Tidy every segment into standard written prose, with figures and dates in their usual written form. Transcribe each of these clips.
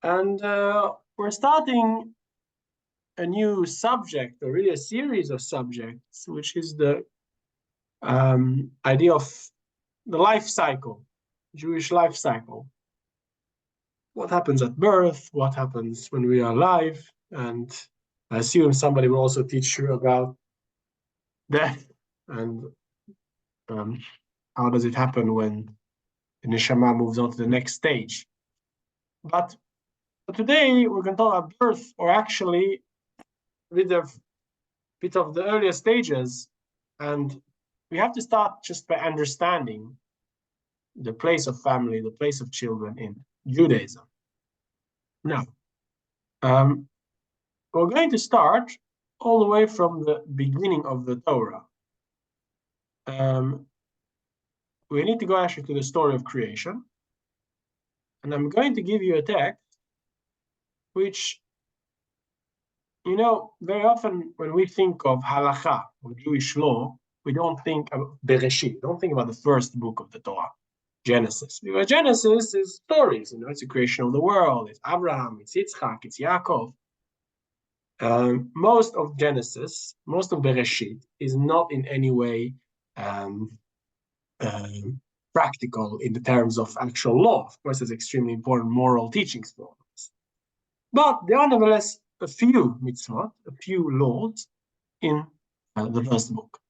And we're starting a new subject, or really a series of subjects, which is the idea of the life cycle, Jewish life cycle. What happens at birth, what happens when we are alive, and I assume somebody will also teach you about death and how does it happen when the neshama moves on to the next stage. But today we're going to talk about birth, or actually a bit of the earlier stages, and we have to start just by understanding the place of family, the place of children in Judaism. Now, we're going to start all the way from the beginning of the Torah. We need to go actually to the story of creation, and I'm going to give you a text which, you know, very often when we think of halakha, or Jewish law, we don't think of Bereshit, don't think about the first book of the Torah, Genesis. Because Genesis is stories, you know, it's the creation of the world, it's Abraham, it's Yitzchak, it's Yaakov. Most of Genesis, most of Bereshit is not in any way practical in the terms of actual law. Of course, it's extremely important moral teachings for us. But there are nevertheless a few mitzvot, a few laws in the first book.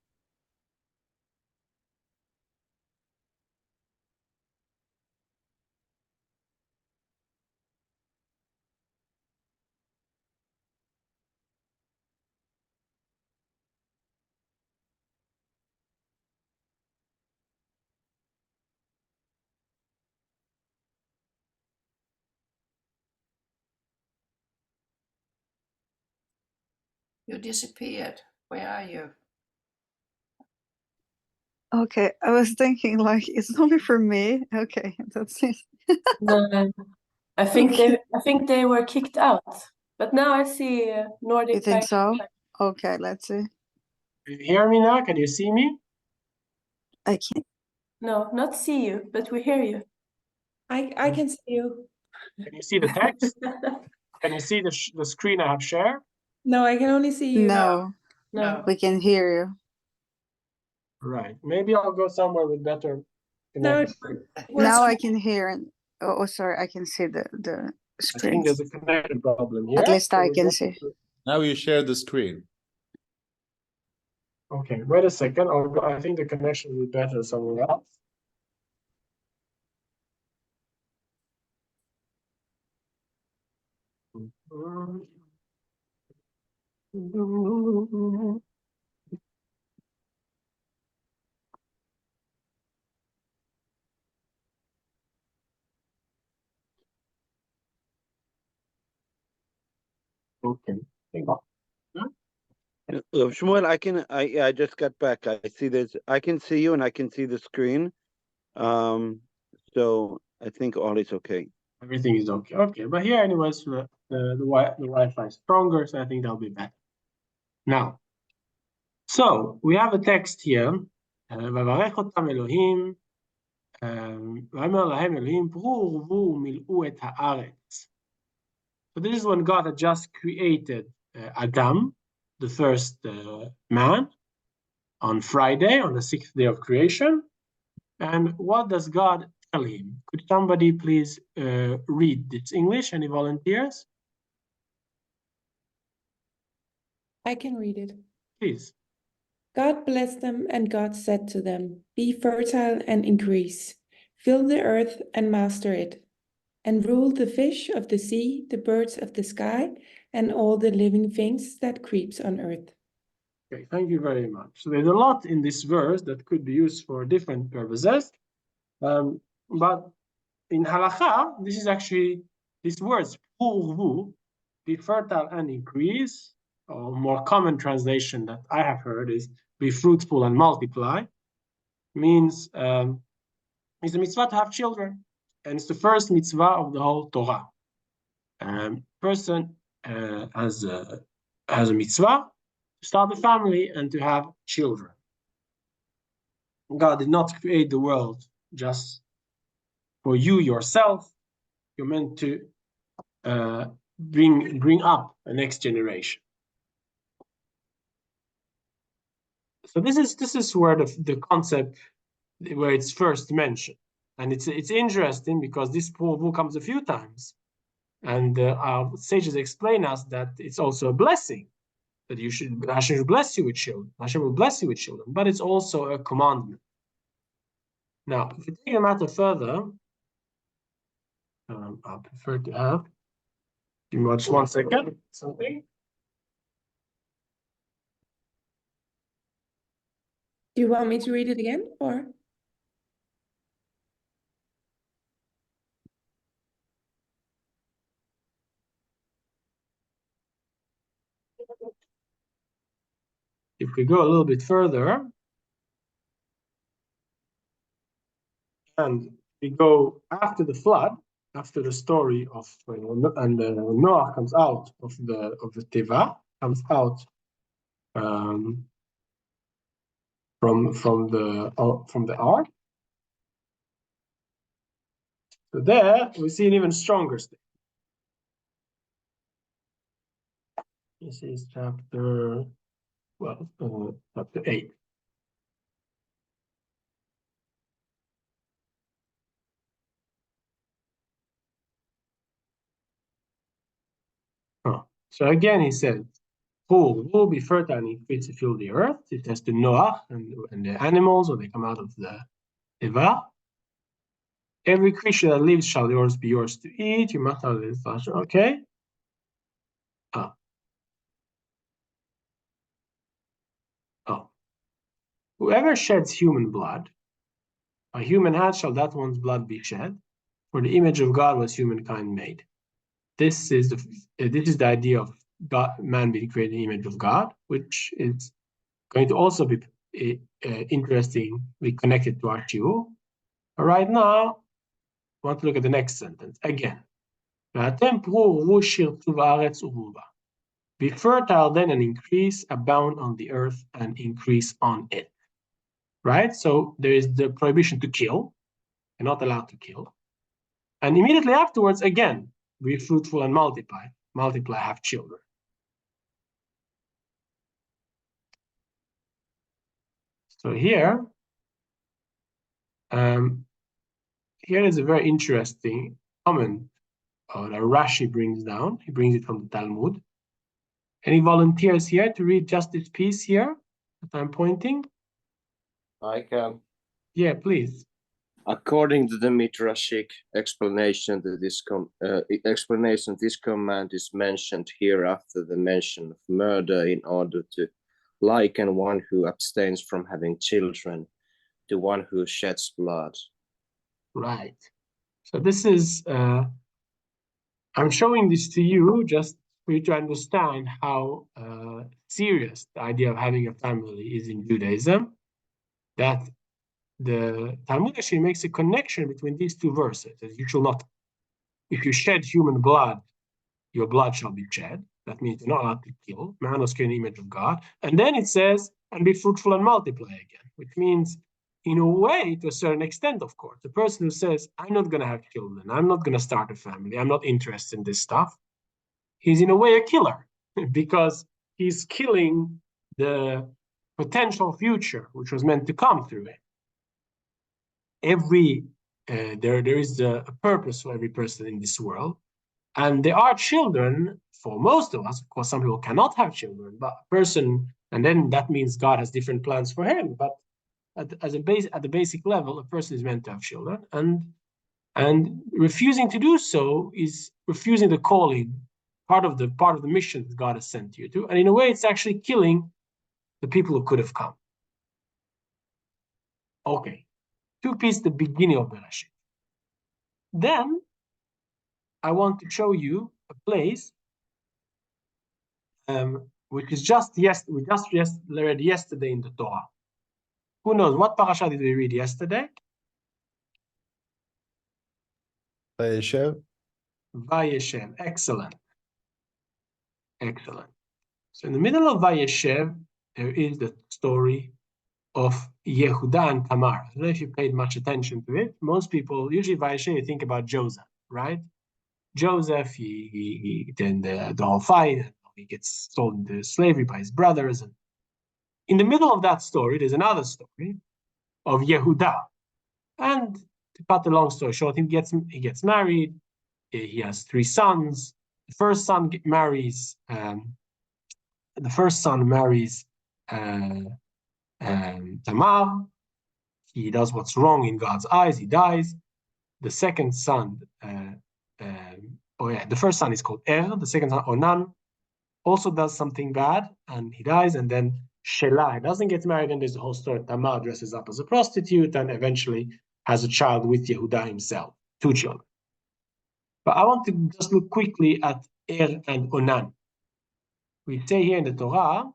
You disappeared. Where are you? Okay, I was thinking like it's only for me. Okay, that's it. No, I think they were kicked out. But now I see Nordic. You think so? Okay, let's see. Can you hear me now? Can you see me? I can't. No, not see you, but we hear you. I can see you. Can you see the text? Can you see the screen I have shared? No, I can only see you. No, we can hear you. Right. Maybe I'll go somewhere with better No, connection. Now I can hear and sorry, I can see the I screen. think there's a connection problem here. At least I So can see. Now you share the screen. Okay, wait a second. I think the connection will be better somewhere else. Okay. Hang on. Rav Shmuel, I just got back. I see this. I can see you and I can see the screen. So I think all is okay. Everything is okay. Okay, but here, anyways, the Wi-Fi is stronger, so I think that'll be better. Now, so we have a text here. "ויברך אותם אלוהים, ויאמר להם אלוהים, פרו ורבו ומילאו את הארץ." So this is when God had just created Adam, the first man, on Friday, on the sixth day of creation. And what does God tell him? Could somebody please read? It's English. Any volunteers? I can read it. Please. God blessed them, and God said to them, "Be fertile and increase, fill the earth and master it, and rule the fish of the sea, the birds of the sky, and all the living things that creeps on earth." Okay, thank you very much. So there's a lot in this verse that could be used for different purposes. But in halakha, this is actually these words, purvu, be fertile and increase, or more common translation that I have heard is be fruitful and multiply, means it's a mitzvah to have children. And it's the first mitzvah of the whole Torah. Person has a mitzvah to start a family and to have children. God did not create the world just for you yourself. You're meant to bring up a next generation. So this is where the concept, where it's first mentioned, and it's interesting because this rule comes a few times, and our sages explain us that it's also a blessing, that Hashem should bless you with children. Hashem will bless you with children, but it's also a commandment. Now, if we take the matter further, I prefer to have. Give me just 1 second. Something. Do you want me to read it again, or? If we go a little bit further, and we go after the flood, after the story of Noah comes out of the Teva, comes out from the ark. So there we see an even stronger state. This is chapter 8. So again, he said, will be fertile and increase to fill the earth. It has to Noah and the animals when they come out of the Teva. Every creature that lives shall be yours to eat. You must have this flesh. Okay. Whoever sheds human blood, a human hand shall that one's blood be shed, for the image of God was humankind made. This is the idea of God, man being created in the image of God, which is going to also be interestingly connected to our shiur. But right now, I want to look at the next sentence again. Be fertile then and increase, abound on the earth and increase on it. Right? So there is the prohibition to kill. You're not allowed to kill. And immediately afterwards, again, be fruitful and multiply. Multiply, have children. So here is a very interesting comment that Rashi brings down. He brings it from the Talmud. Any volunteers here to read just this piece here that I'm pointing? I can. Yeah, please. According to the Midrashic explanation, this command is mentioned here after the mention of murder in order to liken one who abstains from having children to one who sheds blood. Right. So this is, I'm showing this to you just for you to understand how serious the idea of having a family is in Judaism, that the Talmud actually makes a connection between these two verses. You shall not, if you shed human blood, your blood shall be shed. That means you're not allowed to kill. Man was created in the image of God. And then it says, and be fruitful and multiply again, which means, in a way, to a certain extent, of course, the person who says, I'm not going to have children, I'm not going to start a family, I'm not interested in this stuff, he's in a way a killer because he's killing the potential future which was meant to come through it. There is a purpose for every person in this world, and there are children for most of us. Of course, some people cannot have children, but a person, and then that means God has different plans for him. But at the basic level, a person is meant to have children, and refusing to do so is refusing the calling, part of the mission that God has sent you to, and in a way, it's actually killing the people who could have come. Okay, two pieces, the beginning of Bereshit. Then I want to show you a place which is we just read yesterday in the Torah. Who knows what parasha did we read yesterday? Vayeshev. Vayeshev. Excellent. Excellent. So in the middle of Vayeshev, there is the story of Yehuda and Tamar. I don't know if you paid much attention to it. Most people, usually Vayeshev, you think about Joseph, right? Joseph, then the whole fight, he gets sold into slavery by his brothers. And in the middle of that story, there's another story of Yehuda. And to cut the long story short, he gets married. He has 3 sons. The first son marries Tamar. He does what's wrong in God's eyes. He dies. The second son, the first son is called the second son, Onan, also does something bad, and he dies. And then Shelah doesn't get married, and there's the whole story. Tamar dresses up as a prostitute and eventually has a child with Yehuda himself, 2 children. But I want to just look quickly at and Onan. We say here in the Torah,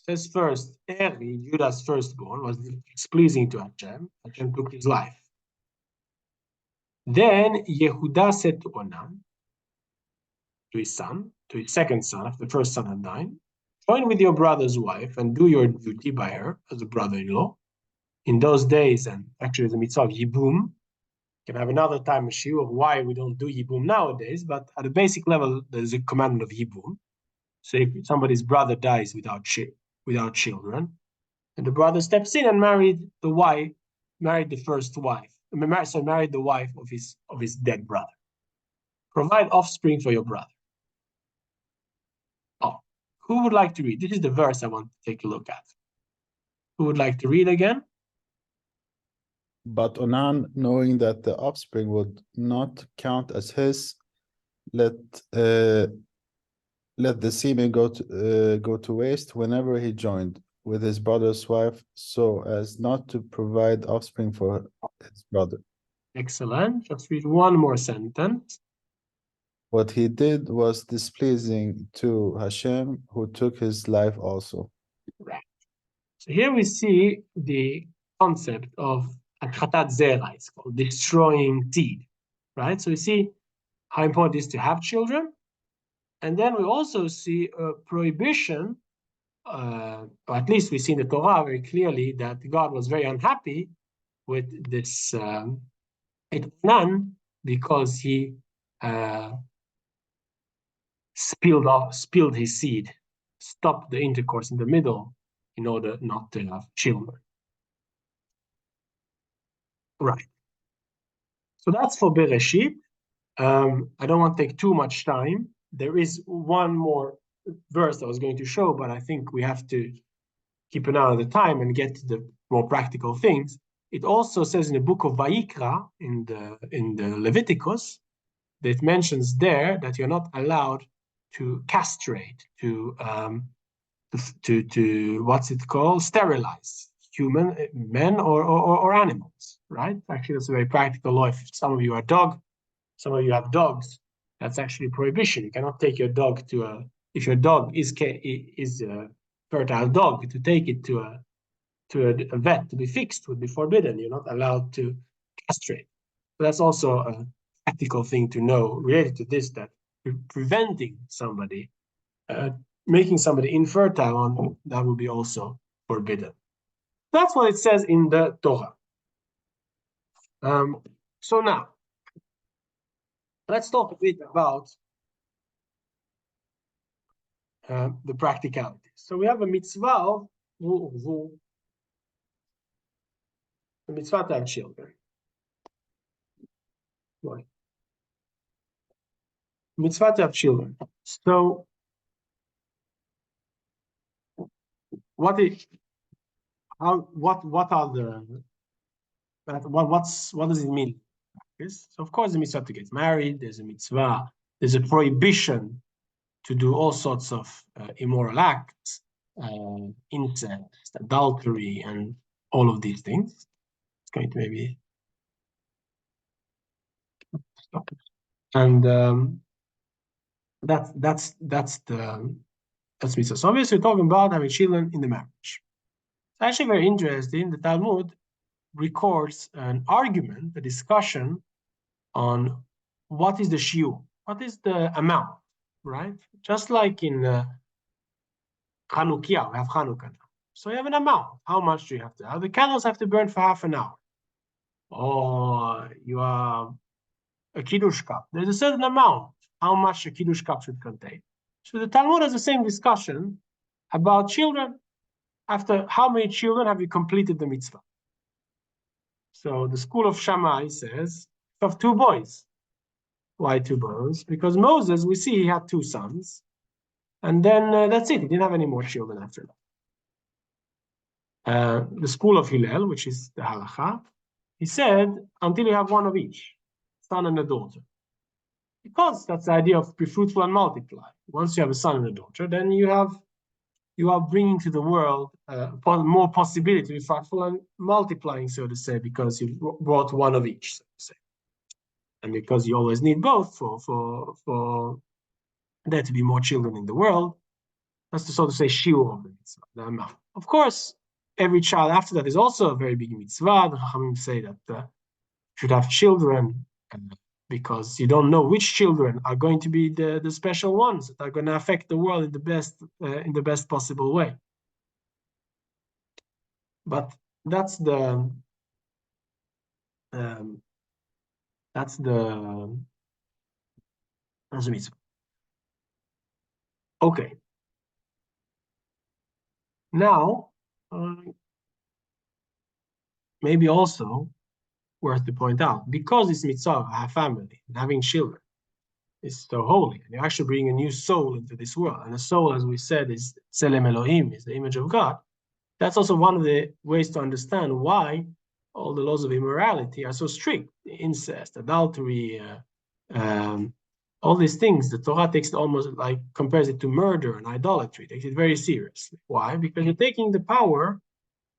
says first, Judah's firstborn, was displeasing to Hashem. Hashem took his life. Then Yehuda said to Onan, to his second son, after the first son had died, join with your brother's wife and do your duty by her as a brother-in-law. In those days, and actually the mitzvah of Yibum, can have another time a shiur of why we don't do Yibum nowadays, but at a basic level, there's a commandment of Yibum. So if somebody's brother dies without children, and the brother steps in and married the wife of his dead brother. Provide offspring for your brother. Oh, who would like to read? This is the verse I want to take a look at. Who would like to read again? But Onan, knowing that the offspring would not count as his, let the semen go to waste whenever he joined with his brother's wife, so as not to provide offspring for his brother. Excellent. Just read one more sentence. What he did was displeasing to Hashem, who took his life also. Right. So here we see the concept of Achatat Zera, it's called destroying seed, right? So we see how important it is to have children. And then we also see a prohibition, or at least we see in the Torah very clearly that God was very unhappy with this Onan because he spilled his seed, stopped the intercourse in the middle in order not to have children. Right. So that's for Bereshit. I don't want to take too much time. There is one more verse I was going to show, but I think we have to keep an eye on the time and get to the more practical things. It also says in the book of Vayikra, in the Leviticus, that it mentions there that you're not allowed to castrate, to what's it called? Sterilize men or animals, right? Actually, that's a very practical law. If some of you are some of you have dogs, that's actually a prohibition. You cannot take your dog if your dog is a fertile dog, to take it to a vet to be fixed would be forbidden. You're not allowed to castrate. So that's also a practical thing to know related to this, that preventing somebody, making somebody infertile, that would be also forbidden. That's what it says in the Torah. So now, let's talk a bit about the practicalities. So we have a mitzvah, the mitzvah to have children. Right. Mitzvah to have children. So, what does it mean? So of course the mitzvah to get married, there's a mitzvah, there's a prohibition to do all sorts of immoral acts, incest, adultery, and all of these things. It's going to maybe stop it. And that's mitzvah. So obviously we're talking about having children in the marriage. It's actually very interesting. The Talmud records an argument, a discussion on what is the shiur, what is the amount, right? Just like in Chanukiah, we have Chanukah now. So you have an amount. How much do you have to have? The candles have to burn for half an hour. or you are a Kiddush cup. There's a certain amount, how much a Kiddush cup should contain. So the Talmud has the same discussion about children. After how many children have you completed the mitzvah? So the school of Shammai says, you have 2 boys. Why 2 boys? Because Moses, we see he had 2 sons. And then that's it. He didn't have any more children after that. The school of Hillel, which is the halacha, he said, until you have 1 of each, son and a daughter. Because that's the idea of be fruitful and multiply. Once you have a son and a daughter, then you are bringing to the world more possibility to be fruitful and multiplying, so to say, because you brought 1 of each, so to say. And because you always need both for there to be more children in the world, that's the, so to say, shiur of the mitzvah, the amount. Of course, every child after that is also a very big mitzvah. The Chachamim say that you should have children, because you don't know which children are going to be the special ones that are going to affect the world in the best possible way. But that's the mitzvah. Okay. Now, maybe also worth to point out, because this mitzvah, have family and having children, is so holy, and you actually bring a new soul into this world. And the soul, as we said, is Tselem Elohim, is the image of God. That's also one of the ways to understand why all the laws of immorality are so strict. Incest, adultery, all these things, the Torah takes it almost like, compares it to murder and idolatry, takes it very seriously. Why? Because you're taking the power,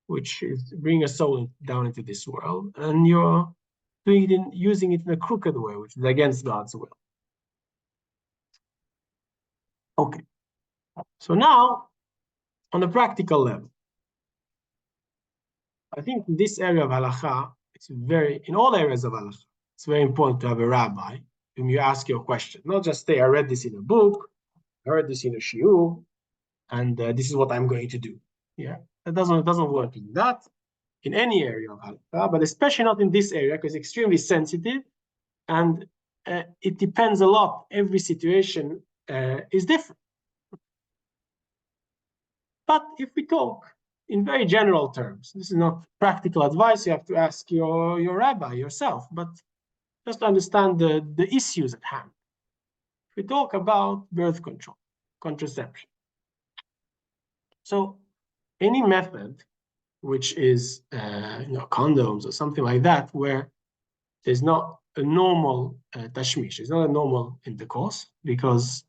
which is bringing a soul down into this world, and you're doing it using it in a crooked way, which is against God's will. Okay. So now, on a practical level, I think in this area of halacha, in all areas of halacha, it's very important to have a rabbi whom you ask your question. Not just say, I read this in a book, I heard this in a shiur, and this is what I'm going to do. Yeah, it doesn't work in that, in any area of halacha, but especially not in this area, because it's extremely sensitive, and it depends a lot. Every situation is different. But if we talk in very general terms, this is not practical advice, you have to ask your rabbi yourself, but just to understand the issues at hand. If we talk about birth control, contraception, so any method which is condoms or something like that, where there's not a normal tashmish, it's not a normal intercourse, because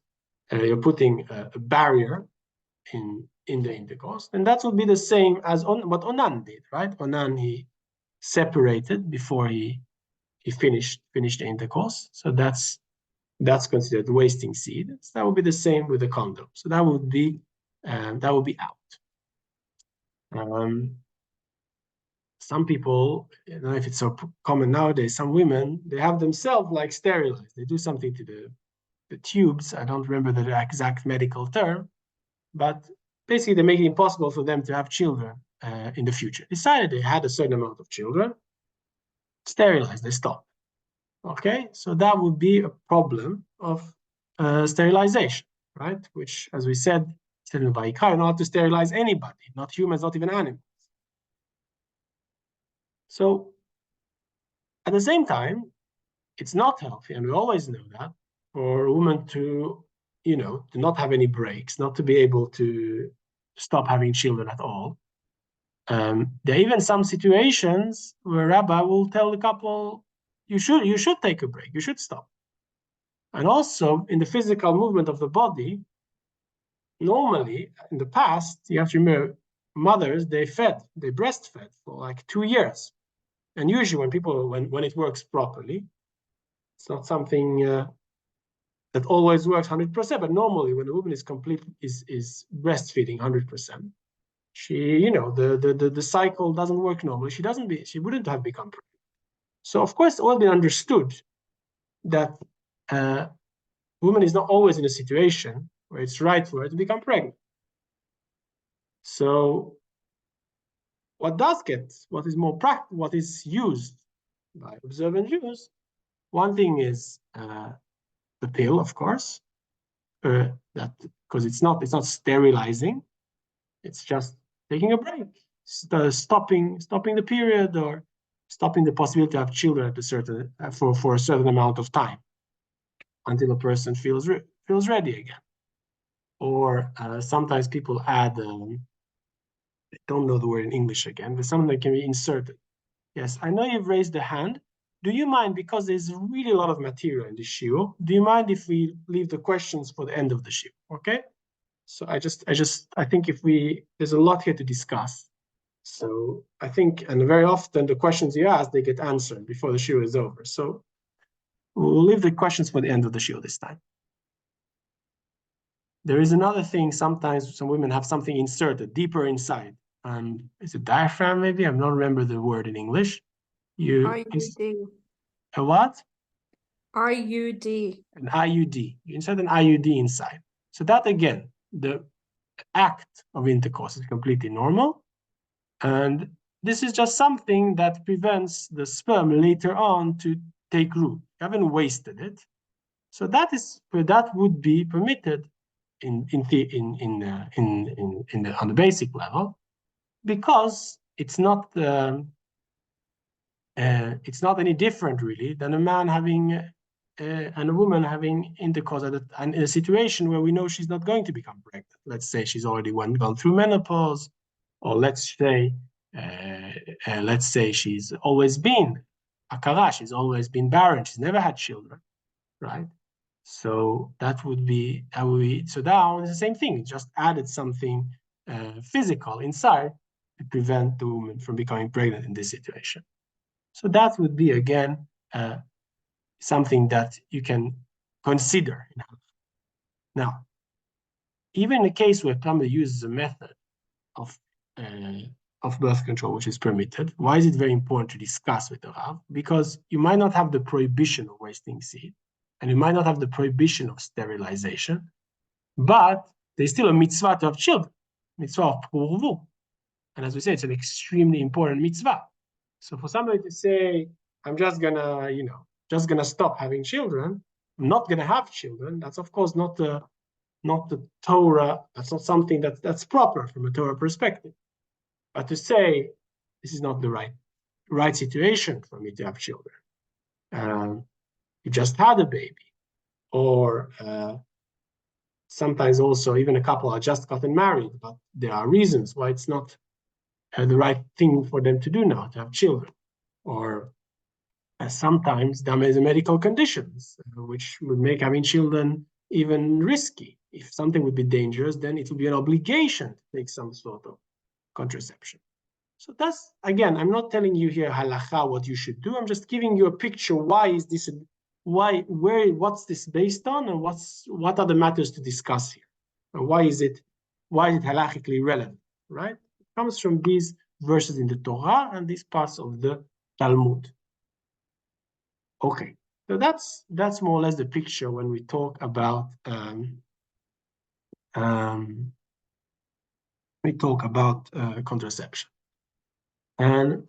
you're putting a barrier in the intercourse, and that would be the same as what Onan did, right? Onan, he separated before he finished the intercourse, so that's considered wasting seed. So that would be the same with the condom. So that would be out. Some people, I don't know if it's so common nowadays, some women, they have themselves like sterilized. They do something to the tubes. I don't remember the exact medical term, but basically they make it impossible for them to have children in the future. Decided they had a certain amount of children, sterilized, they stopped. Okay, so that would be a problem of sterilization, right? Which, as we said in Vayikra, you're not allowed to sterilize anybody, not humans, not even animals. So, at the same time, it's not healthy, and we always know that, for a woman to not have any breaks, not to be able to stop having children at all. There are even some situations where rabbi will tell the couple, you should take a break, you should stop. And also, in the physical movement of the body, normally, in the past, you have to remember, mothers, they breastfed for like 2 years. And usually when it works properly, it's not something that always works 100%, but normally when a woman is breastfeeding 100%, she, the cycle doesn't work normally. She wouldn't have become pregnant. So of course, it's all been understood that woman is not always in a situation where it's right for her to become pregnant. So what is used by observant Jews. One thing is the pill, of course, that because it's not sterilizing, it's just taking a break, stopping the period, or stopping the possibility to have children at a certain for a certain amount of time until a person feels ready again. Or sometimes people add, I don't know the word in English again, but something that can be inserted. Yes, I know you've raised the hand. Do you mind, because there's really a lot of material in the shiur, do you mind if we leave the questions for the end of the shiur? Okay. So I think there's a lot here to discuss. So I think, and very often the questions you ask, they get answered before the shiur is over. So we'll leave the questions for the end of the shiur this time. There is another thing, sometimes some women have something inserted deeper inside. It's a diaphragm, maybe? I don't remember the word in English. IUD. A what? IUD. An IUD. You insert an IUD inside. So that, again, the act of intercourse is completely normal. And this is just something that prevents the sperm later on to take root. You haven't wasted it. So that would be permitted on the basic level, because it's not any different really than a man having and a woman having intercourse in a situation where we know she's not going to become pregnant. Let's say she's already gone through menopause, or let's say she's always been akara, she's always been barren, she's never had children, right? So that would be so now it's the same thing. It just added something physical inside to prevent the woman from becoming pregnant in this situation. So that would be, again, something that you can consider. Now, even in a case where somebody uses a method of birth control, which is permitted, why is it very important to discuss with the Rav? Because you might not have the prohibition of wasting seed, and you might not have the prohibition of sterilization, but there's still a mitzvah to have children, mitzvah of purvu. And as we say, it's an extremely important mitzvah. So for somebody to say, I'm just gonna stop having children, I'm not gonna have children, that's of course not the Torah, that's not something that's proper from a Torah perspective. But to say, this is not the right situation for me to have children. You just had a baby, or sometimes also even a couple are just gotten married, but there are reasons why it's not the right thing for them to do now, to have children. Or sometimes there are medical conditions which would make having children even risky. If something would be dangerous, then it would be an obligation to take some sort of contraception. So that's, again, I'm not telling you here halacha what you should do. I'm just giving you a picture. What's this based on, and what are the matters to discuss here, and why is it halachically relevant, right? It comes from these verses in the Torah and these parts of the Talmud. Okay, so that's more or less the picture when we talk about contraception. And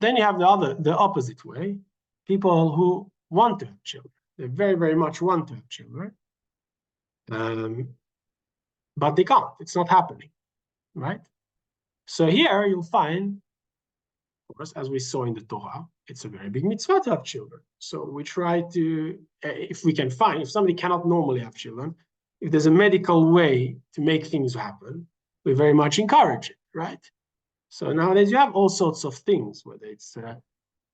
then you have the opposite way, people who want to have children. They very, very much want to have children, but they can't. It's not happening, right? So here you'll find, of course, as we saw in the Torah, it's a very big mitzvah to have children. So we try to, if somebody cannot normally have children, if there's a medical way to make things happen, we very much encourage it, right? So nowadays you have all sorts of things, whether it's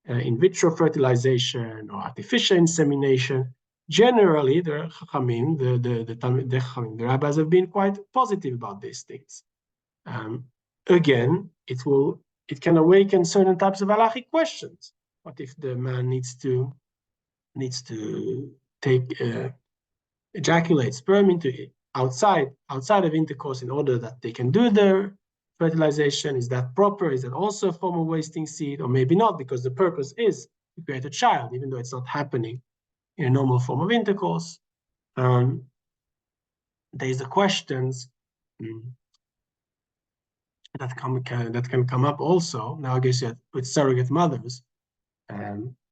in vitro fertilization or artificial insemination. Generally, the Chachamim, the rabbis have been quite positive about these things. Again, it can awaken certain types of halachic questions. What if the man needs to take ejaculate sperm into outside of intercourse in order that they can do their fertilization? Is that proper? Is that also a form of wasting seed? Or maybe not, because the purpose is to create a child, even though it's not happening in a normal form of intercourse. There's the questions that can come up also. Now, I guess with surrogate mothers,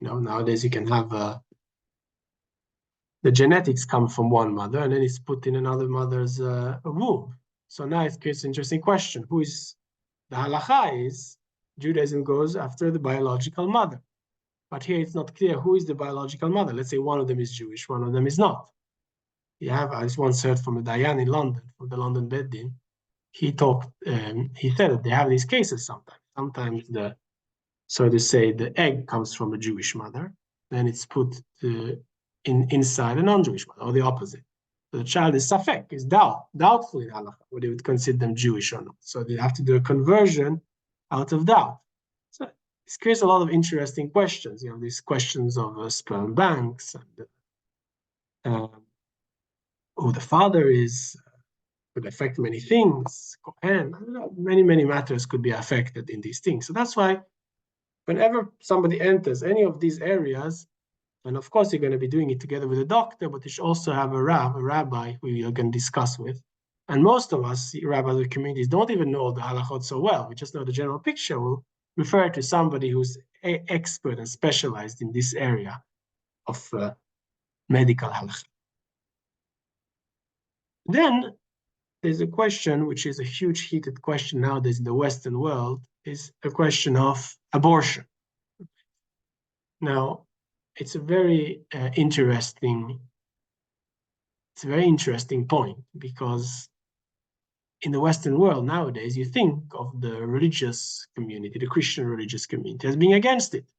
Nowadays you can have the genetics come from one mother and then it's put in another mother's womb. So now it creates an interesting question. Who is the halacha is Judaism goes after the biological mother. But here it's not clear who is the biological mother. Let's say one of them is Jewish, one of them is not. I once heard from a Dayan in London, from the London Beit Din. He said that they have these cases sometimes. Sometimes so to say, the egg comes from a Jewish mother, then it's put inside a non-Jewish mother, or the opposite. So the child is safek, is doubtful in halacha, whether they would consider them Jewish or not. So they have to do a conversion out of doubt. So this creates a lot of interesting questions. These questions of sperm banks and who the father is, could affect many things. And many matters could be affected in these things. So that's why whenever somebody enters any of these areas, and of course you're going to be doing it together with a doctor, but you should also have a rabbi who you're going to discuss with. And most of us, rabbis of communities, don't even know the halachot so well. We just know the general picture. We'll refer to somebody who's expert and specialized in this area of medical halakha. Then there's a question, which is a huge heated question nowadays in the Western world, is a question of abortion. Now, it's a very interesting point, because in the Western world nowadays, you think of the religious community, the Christian religious community, as being against it,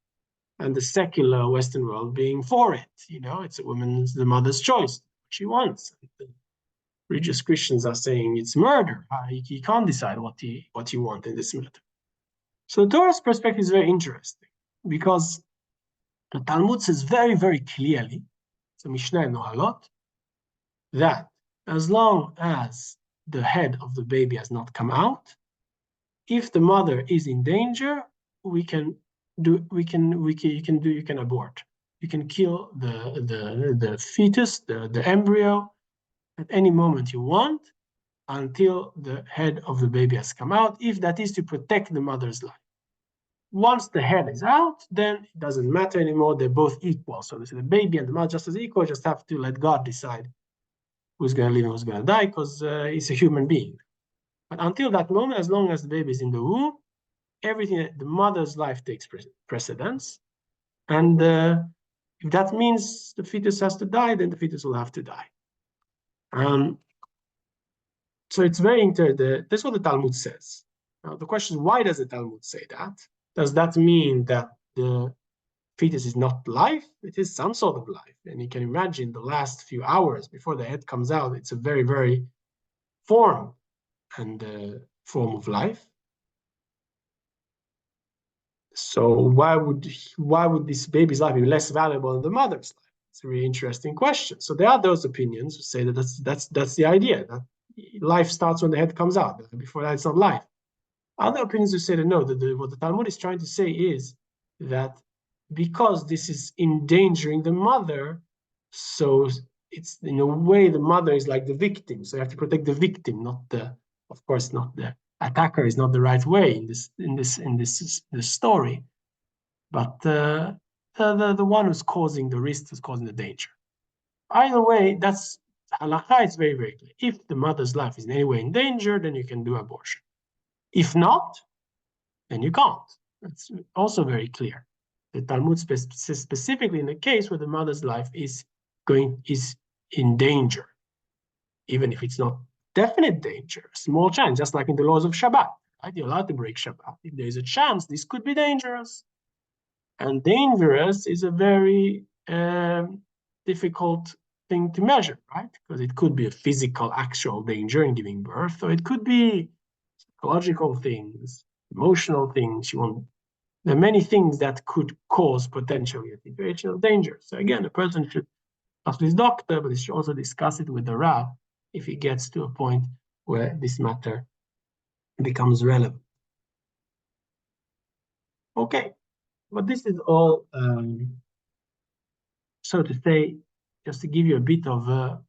and the secular Western world being for it. It's the mother's choice, what she wants. Religious Christians are saying it's murder. He can't decide what he wants in this matter. So the Torah's perspective is very interesting, because the Talmud says very, very clearly, it's a Mishnah in Nohalot, that as long as the head of the baby has not come out, if the mother is in danger, you can abort. You can kill the fetus, the embryo, at any moment you want, until the head of the baby has come out, if that is to protect the mother's life. Once the head is out, then it doesn't matter anymore. They're both equal. So the baby and the mother just as equal, just have to let God decide who's going to live and who's going to die, because it's a human being. But until that moment, as long as the baby is in the womb, the mother's life takes precedence. And if that means the fetus has to die, then the fetus will have to die. So it's very interesting. That's what the Talmud says. Now, the question is, why does the Talmud say that? Does that mean that the fetus is not life? It is some sort of life. And you can imagine the last few hours before the head comes out, it's a very, very form of life. So why would this baby's life be less valuable than the mother's life? It's a really interesting question. So there are those opinions who say that that's the idea, that life starts when the head comes out. Before that, it's not life. Other opinions who say that no, what the Talmud is trying to say is that because this is endangering the mother, so it's in a way the mother is like the victim. So you have to protect the victim, not the attacker is not the right way in this story, but the one who's causing the risk, who's causing the danger. Either way, that's halakha is very, very clear. If the mother's life is in any way in danger, then you can do abortion. If not, then you can't. That's also very clear. The Talmud says specifically in the case where the mother's life is in danger, even if it's not definite danger, small chance, just like in the laws of Shabbat, right? You're allowed to break Shabbat. If there is a chance, this could be dangerous. And dangerous is a very difficult thing to measure, right? Because it could be a physical, actual danger in giving birth, or it could be psychological things, emotional things. There are many things that could cause potentially a situation of danger. So again, a person should talk to his doctor, but he should also discuss it with the Rav if he gets to a point where this matter becomes relevant. Okay, but this is all, so to say, just to give you a bit of a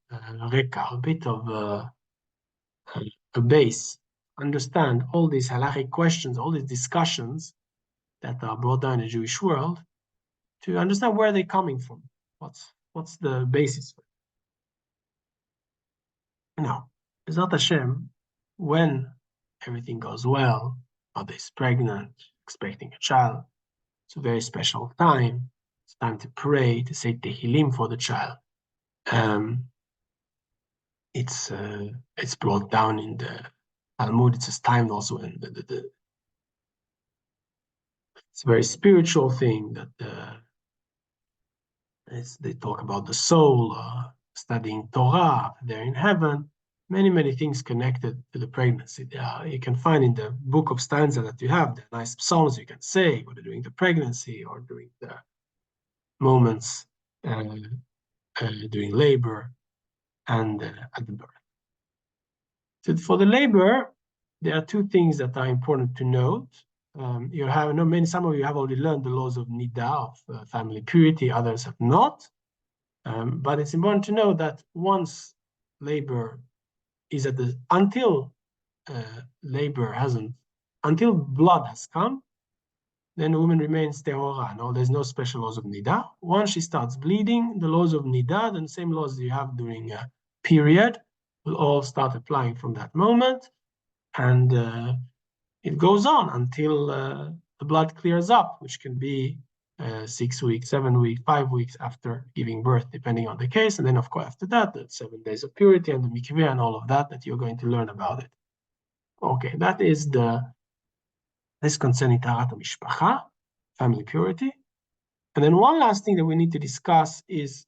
bit of a base, understand all these halachic questions, all these discussions that are brought down in the Jewish world. to understand where they're coming from. What's the basis for it? Now, B'ezrat Hashem, when everything goes well, mother is pregnant, expecting a child, it's a very special time. It's time to pray, to say Tehillim for the child. It's brought down in the Talmud. It's timed also in it's a very spiritual thing that they talk about the soul, studying Torah, they're in heaven, many things connected to the pregnancy. You can find in the book of stanza that you have, the nice psalms you can say, whether during the pregnancy or during the moments during labor and at the birth. So for the labor, there are two things that are important to note. Some of you have already learned the laws of Nida, of family purity, others have not. But it's important to know that once labor is until blood has come, then the woman remains tehora. No, there's no special laws of Nida. Once she starts bleeding, the laws of Nida, the same laws you have during a period, will all start applying from that moment. And it goes on until the blood clears up, which can be 6 weeks, 7 weeks, 5 weeks after giving birth, depending on the case. And then, of course, after that, the 7 days of purity and the mikveh and all of that you're going to learn about it. Okay, that is this concerning Taharat HaMishpacha, family purity. And then one last thing that we need to discuss is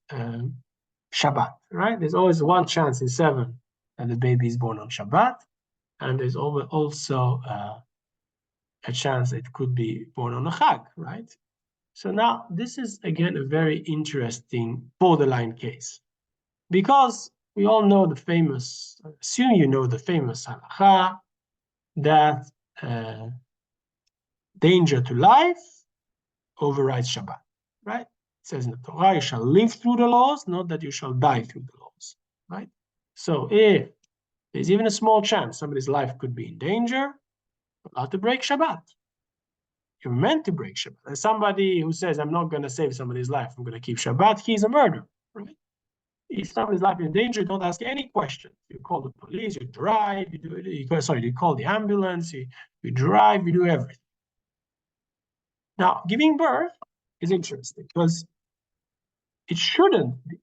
Shabbat, right? There's always one chance in 7 that the baby is born on Shabbat. And there's also a chance it could be born on a Chag, right? So now this is, again, a very interesting borderline case. Because we all know the famous, assume you know the famous halakha that danger to life overrides Shabbat, right? It says in the Torah, you shall live through the laws, not that you shall die through the laws, right? So if there's even a small chance somebody's life could be in danger, allowed to break Shabbat. You're meant to break Shabbat. And somebody who says, I'm not going to save somebody's life, I'm going to keep Shabbat, he's a murderer, right? If somebody's life is in danger, don't ask any questions. You call the police, you drive, you call the ambulance, you drive, you do everything. Now, giving birth is interesting because it shouldn't be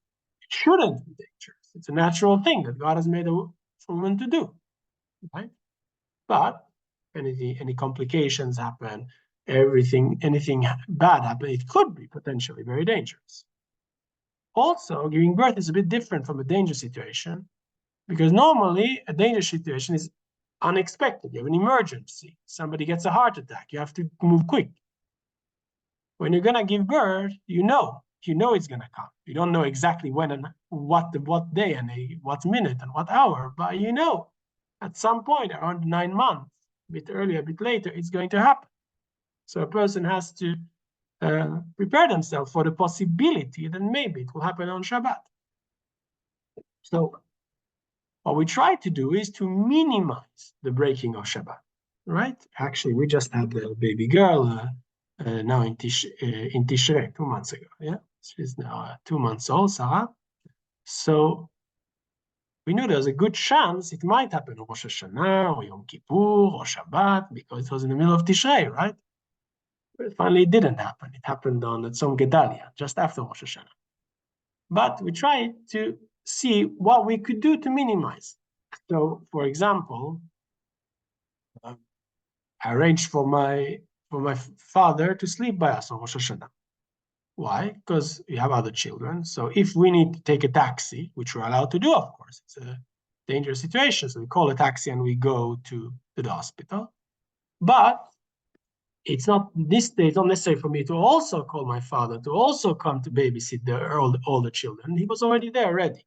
dangerous. It's a natural thing that God has made a woman to do, right? But any complications happen, anything bad happen, it could be potentially very dangerous. Also, giving birth is a bit different from a danger situation because normally a danger situation is unexpected. You have an emergency. Somebody gets a heart attack. You have to move quick. When you're going to give birth, you know it's going to come. You don't know exactly when and what day and what minute and what hour, but you know at some point around 9 months, a bit earlier, a bit later, it's going to happen. So a person has to prepare themselves for the possibility that maybe it will happen on Shabbat. So what we try to do is to minimize the breaking of Shabbat, right? Actually, we just had a baby girl now in Tishrei 2 months ago. Yeah, she's now 2 months old, Sarah. So we knew there's a good chance it might happen on Rosh Hashanah or Yom Kippur or Shabbat because it was in the middle of Tishrei, right? But finally, it didn't happen. It happened on Tzom Gedalia, just after Rosh Hashanah. But we tried to see what we could do to minimize. So, for example, I arranged for my father to sleep by us on Rosh Hashanah. Why? Because we have other children. So if we need to take a taxi, which we're allowed to do, of course, it's a dangerous situation. So we call a taxi and we go to the hospital. But it's not necessary for me to also call my father to also come to babysit all the children. He was already there, ready,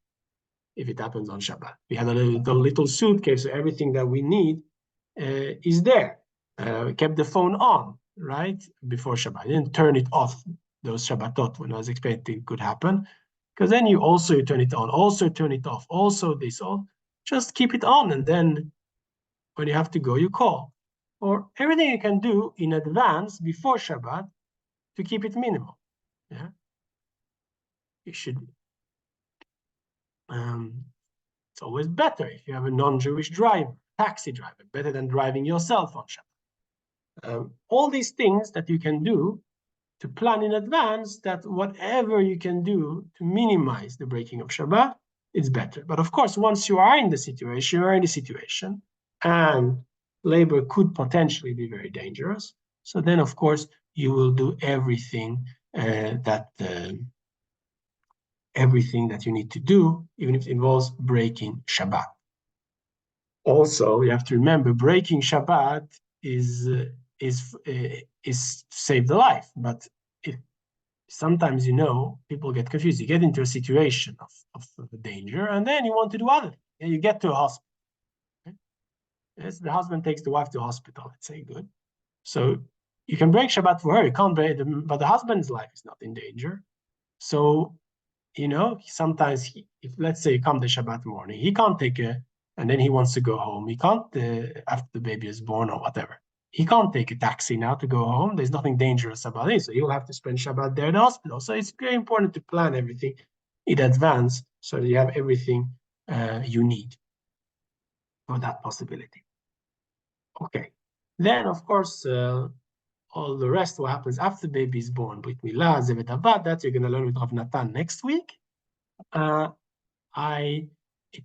if it happens on Shabbat. We had a little suitcase, so everything that we need is there. We kept the phone on, right, before Shabbat. I didn't turn it off, those Shabbatot, when I was expecting it could happen. Because then you turn it on, also turn it off, also this, all. Just keep it on, and then when you have to go, you call. Or everything you can do in advance before Shabbat to keep it minimal. Yeah, you should. It's always better if you have a non-Jewish driver, taxi driver, better than driving yourself on Shabbat. All these things that you can do to plan in advance, that whatever you can do to minimize the breaking of Shabbat, it's better. But of course, once you are in the situation, you are in the situation, and labor could potentially be very dangerous. So then, of course, you will do everything everything that you need to do, even if it involves breaking Shabbat. Also, you have to remember, breaking Shabbat is to save the life, but sometimes, people get confused. You get into a situation of danger, and then you want to do other things. And you get to a hospital. Okay? Yes, the husband takes the wife to a hospital, let's say, good. So you can break Shabbat for her, you can't break but the husband's life is not in danger. So, sometimes if let's say you come to Shabbat morning, he can't and then he wants to go home. He can't, after the baby is born or whatever. He can't take a taxi now to go home. There's nothing dangerous about it. So he'll have to spend Shabbat there in the hospital. So it's very important to plan everything in advance so that you have everything you need for that possibility. Okay. Then, of course, all the rest, what happens after the baby is born, Brit Milah, Zevet Abad, that you're going to learn with Rav Natan next week. It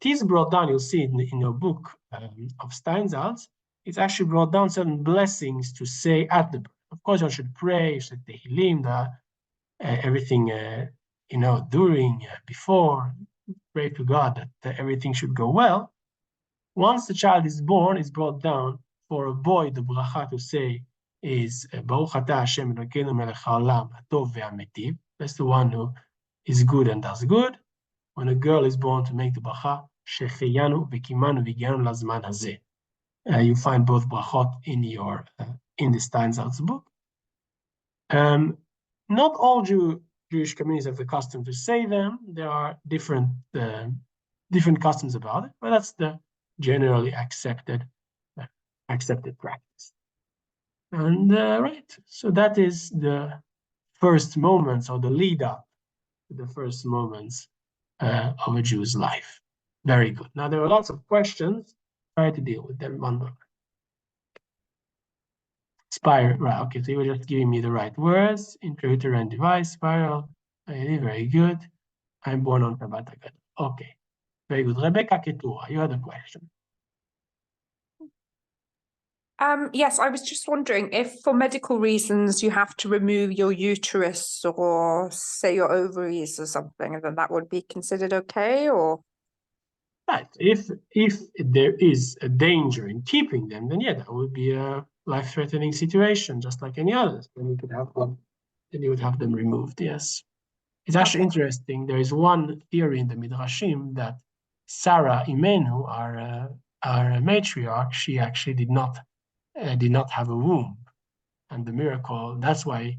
is brought down, you'll see it in your book of Steinsaltz, it's actually brought down certain blessings to say at the birth. Of course, you should pray, you should Tehillim, everything, during, before, pray to God that everything should go well. Once the child is born, it's brought down for a boy, the bracha to say is Baruch Atah Hashem Elokeinu melech haolam hatov ve'ametiv. That's the one who is good and does good. When a girl is born, to make the bracha Shecheyanu v'kimanu v'gianu lazman hazeh. You find both brachot in the Steinsaltz book. Not all Jewish communities have the custom to say them. There are different customs about it, but that's the generally accepted practice. And right, so that is the first moments, or the lead up to the first moments of a Jew's life. Very good. Now there are lots of questions. Try to deal with them one by one. Spiral, right? Okay, so you were just giving me the right words. Intrauterine device, spiral. Very good. I'm born on Shabbat. Okay, very good. Rebecca Ketura, you had a question. Yes, I was just wondering if for medical reasons you have to remove your uterus or say your ovaries or something, then that would be considered okay, or? Right. If there is a danger in keeping them, then yeah, that would be a life-threatening situation, just like any others. Then you could have them. Then you would have them removed. Yes. It's actually interesting. There is one theory in the Midrashim that Sarah Imenu, our matriarch, she actually did not have a womb, and the miracle. That's why,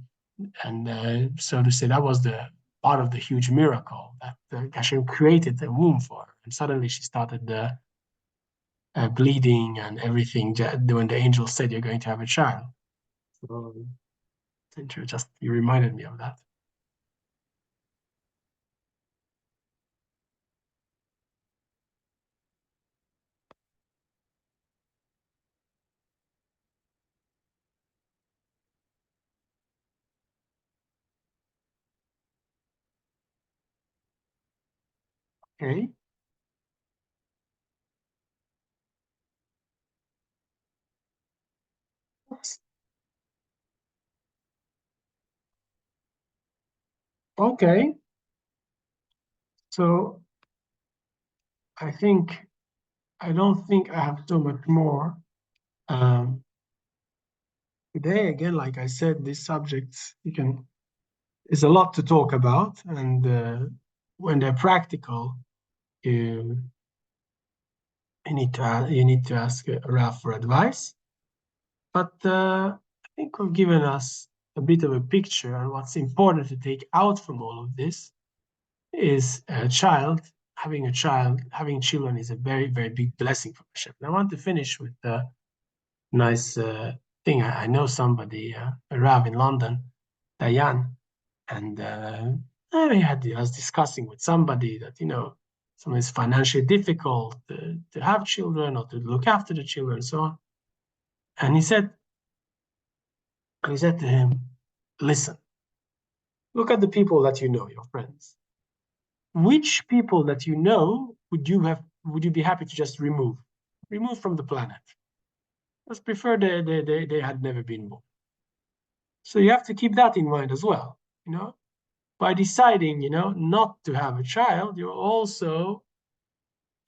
and so to say, that was the part of the huge miracle that Hashem created a womb for her, and suddenly she started bleeding and everything when the angel said you're going to have a child. So, you reminded me of that. Okay. Okay. So I don't think I have so much more. Today, again, like I said, these subjects, there's a lot to talk about, and when they're practical, you need to ask Rav for advice. But I think we've given us a bit of a picture, and what's important to take out from all of this is having children is a very, very big blessing for Hashem. And I want to finish with a nice thing. I know somebody, a Rav in London, Dayan, And I was discussing with somebody that, someone is financially difficult to have children or to look after the children and so on. And he said to him, listen, look at the people that you know, your friends. Which people that you know would you be happy to just remove from the planet? Just prefer they had never been born. So you have to keep that in mind as well, by deciding, not to have a child, you're also,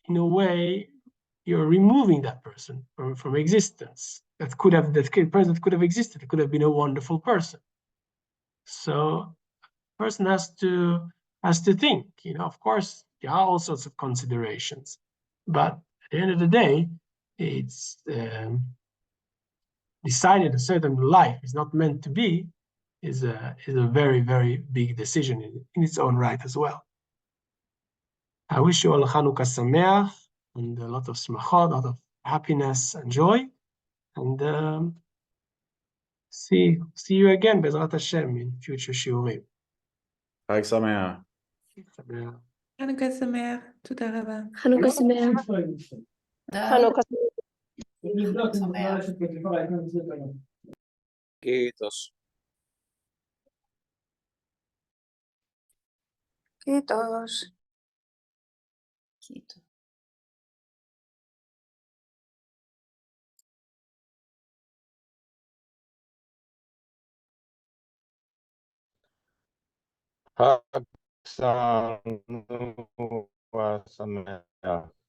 in a way, you're removing that person from existence. That person could have existed. It could have been a wonderful person. So, person has to think. Of course, there are all sorts of considerations, but at the end of the day, it's decided a certain life is not meant to be is a very, very big decision in its own right as well. I wish you all Chanukah Sameach and a lot of smachot, a lot of happiness and joy, and see you again, Bezrat Hashem, in future shiurim. חג שמח. חנוכה שמח, תודה רבה. חנוכה שמח. חנוכה Kiitos. Kiitos. Kiitos. חג שמח.